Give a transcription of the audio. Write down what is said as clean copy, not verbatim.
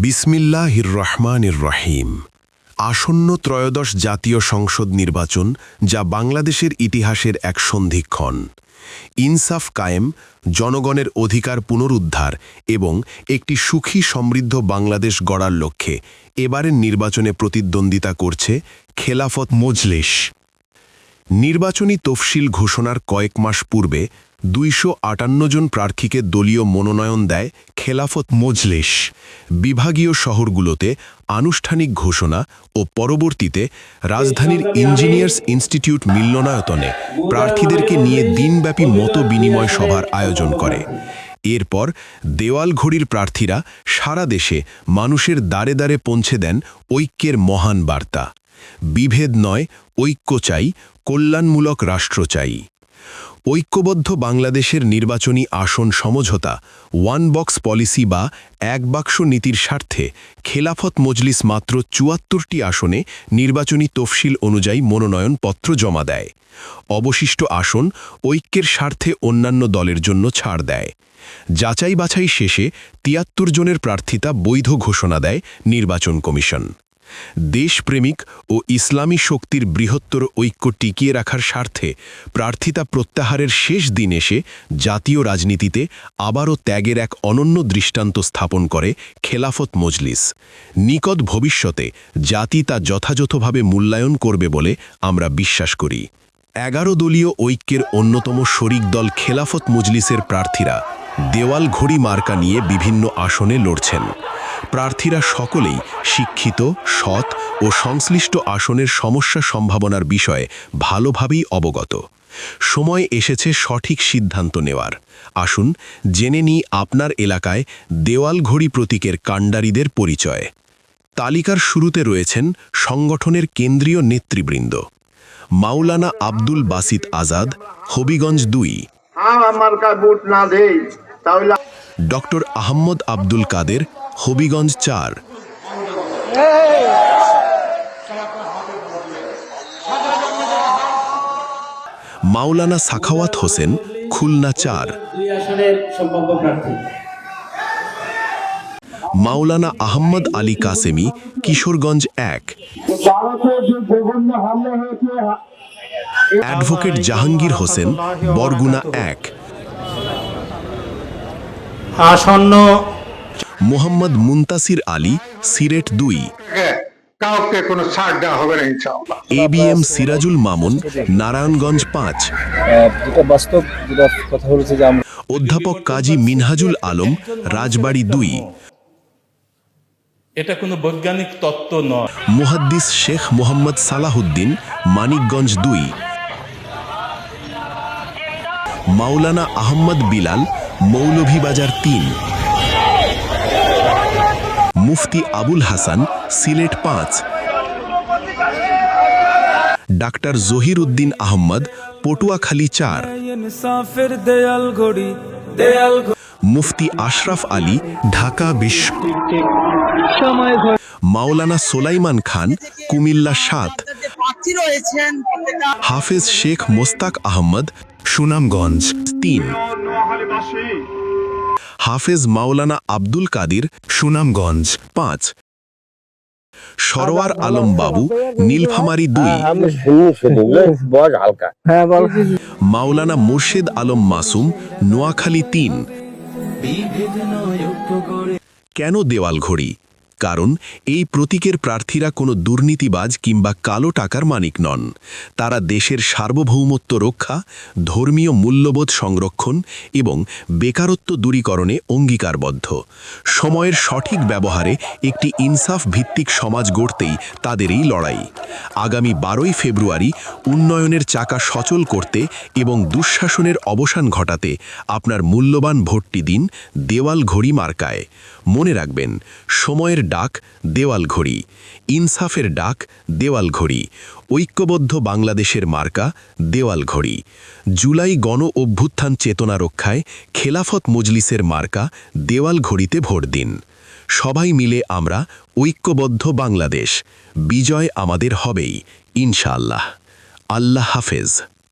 বিসমিল্লাহির রহমানির রহিম। আসন্ন ত্রয়োদশ জাতীয় সংসদ নির্বাচন, যা বাংলাদেশের ইতিহাসের এক সন্ধিক্ষণ। ইনসাফ কায়েম, জনগণের অধিকার পুনরুদ্ধার এবং একটি সুখী সমৃদ্ধ বাংলাদেশ গড়ার লক্ষ্যে এবারের নির্বাচনে প্রতিদ্বন্দ্বিতা করছে খেলাফত মজলিস। নির্বাচনী তফসিল ঘোষণার কয়েক মাস পূর্বে ২৫৮ জন প্রার্থীকে দলীয় মনোনয়ন দেয় খেলাফত মজলিস। বিভাগীয় শহরগুলোতে আনুষ্ঠানিক ঘোষণা ও পরবর্তীতে রাজধানীর ইঞ্জিনিয়ার্স ইনস্টিটিউট মিলনায়তনে প্রার্থীদেরকে নিয়ে দিনব্যাপী মত বিনিময় সভার আয়োজন করে। এরপর দেওয়ালঘড়ির প্রার্থীরা সারা দেশে মানুষের দ্বারে দ্বারে পৌঁছে দেন ঐক্যের মহান বার্তা। বিভেদ নয়, ঐক্য চাই, কল্যাণমূলক রাষ্ট্র চাই। ঐক্যবদ্ধ বাংলাদেশের নির্বাচনী আসন সমঝোতা ওয়ান বক্স পলিসি বা এক বাক্স নীতির স্বার্থে খেলাফত মজলিস মাত্র ৭৪টি আসনে নির্বাচনী তফসিল অনুযায়ী মনোনয়নপত্র জমা দেয়। অবশিষ্ট আসন ঐক্যের স্বার্থে অন্যান্য দলের জন্য ছাড় দেয়। যাচাই বাছাই শেষে ৭৩ জনের প্রার্থিতা বৈধ ঘোষণা দেয় নির্বাচন কমিশন। দেশপ্রেমিক ও ইসলামী শক্তির বৃহত্তর ঐক্য টিকিয়ে রাখার স্বার্থে প্রার্থিতা প্রত্যাহারের শেষ দিন এসে জাতীয় রাজনীতিতে আবারও ত্যাগের এক অনন্য দৃষ্টান্ত স্থাপন করে খেলাফত মজলিস। নিকট ভবিষ্যতে জাতি তা যথাযথভাবে মূল্যায়ন করবে বলে আমরা বিশ্বাস করি। ১১ দলীয় ঐক্যের অন্যতম শরিক দল খেলাফত মজলিসের প্রার্থীরা দেওয়ালঘড়ি মার্কা নিয়ে বিভিন্ন আসনে লড়ছেন। প্রার্থীরা সকলেই শিক্ষিত, সৎ ও সংশ্লিষ্ট আসনের সমস্যা সম্ভাবনার বিষয়ে ভালোভাবেই অবগত। সময় এসেছে সঠিক সিদ্ধান্ত নেওয়ার। আসুন জেনে নিই আপনার এলাকায় দেওয়ালঘড়ি প্রতীকের কাণ্ডারীদের পরিচয়। তালিকার শুরুতে রয়েছেন সংগঠনের কেন্দ্রীয় নেতৃবৃন্দ। মাওলানা আব্দুল বাসিত আজাদ, হবিগঞ্জ ২। ডক্টর আহমদ আব্দুল কাদের, হবিগঞ্জ ৪। মাওলানা সাখাওয়াত হোসেন, খুলনা ৪। মাওলানা আহমদ আলী কাসেমি, কিশোরগঞ্জ ১। অ্যাডভোকেট জাহাঙ্গীর হোসেন, বরগুনা ১। আসন্ন মোহাম্মদ মুনতাসির আলী, সিলেট ২। কাউকে কোনো ছাড় দেওয়া হবে না ইনশাআল্লাহ। এবিএম সিরাজুল মামুন, নারায়ণগঞ্জ ৫। যেটা বাস্তব যেটা কথা বলেছে যে আমরা অধ্যাপক কাজী মিনহাজুল আলম, রাজবাড়ী ২। এটা কোনো বৈজ্ঞানিক তত্ত্ব নয়। মুহাদ্দিস শেখ মোহাম্মদ সালাহুদ্দিন, মানিকগঞ্জ ২। মাওলানা আহমদ বিলাল, মৌলভীবাজার ৩। মুফতি আবুল হাসান, সিলেট ৫। ডাক্তার জহির উদ্দিন আহমদ, পটুয়াখালী ৪। মুফতি আশরাফ আলী, ঢাকা বিশ্ব। মাওলানা সোলাইমান খান, কুমিল্লা ৭। হাফেজ শেখ মোস্তাক আহমদ, সুনামগঞ্জ ৩। হাফেজ মাওলানা আব্দুল কাদির, সুনামগঞ্জ ৫। সরোয়ার আলম বাবু, নীলফামারী ২। মাওলানা মুর্শেদ আলম মাসুম, নোয়াখালী ৩। কেন দেওয়ালঘড়ি? কারণ এই প্রতীকের প্রার্থীরা কোনো দুর্নীতিবাজ কিংবা কালো টাকার মালিক নন। তারা দেশের সার্বভৌমত্ব রক্ষা, ধর্মীয় মূল্যবোধ সংরক্ষণ এবং বেকারত্ব দূরীকরণে অঙ্গীকারবদ্ধ। সময়ের সঠিক ব্যবহারে একটি ইনসাফ ভিত্তিক সমাজ গড়তেই তাদেরই লড়াই। আগামী ১২ই ফেব্রুয়ারি উন্নয়নের চাকা সচল করতে এবং দুঃশাসনের অবসান ঘটাতে আপনার মূল্যবান ভোটটি দিন দেওয়ালঘড়ি মার্কায়। মনে রাখবেন, সময়ের ডাক দেওয়ালঘড়ি, ইনসাফের ডাক দেওয়ালঘড়ি, ঐক্যবদ্ধ বাংলাদেশের মার্কা দেওয়ালঘড়ি। জুলাই গণ অভ্যুত্থান চেতনা রক্ষায় খেলাফত মজলিসের মার্কা দেওয়ালঘড়িতে ভোট দিন। সবাই মিলে আমরা ঐক্যবদ্ধ বাংলাদেশ। বিজয় আমাদের হবেই ইনশাআল্লাহ। আল্লাহ হাফেজ।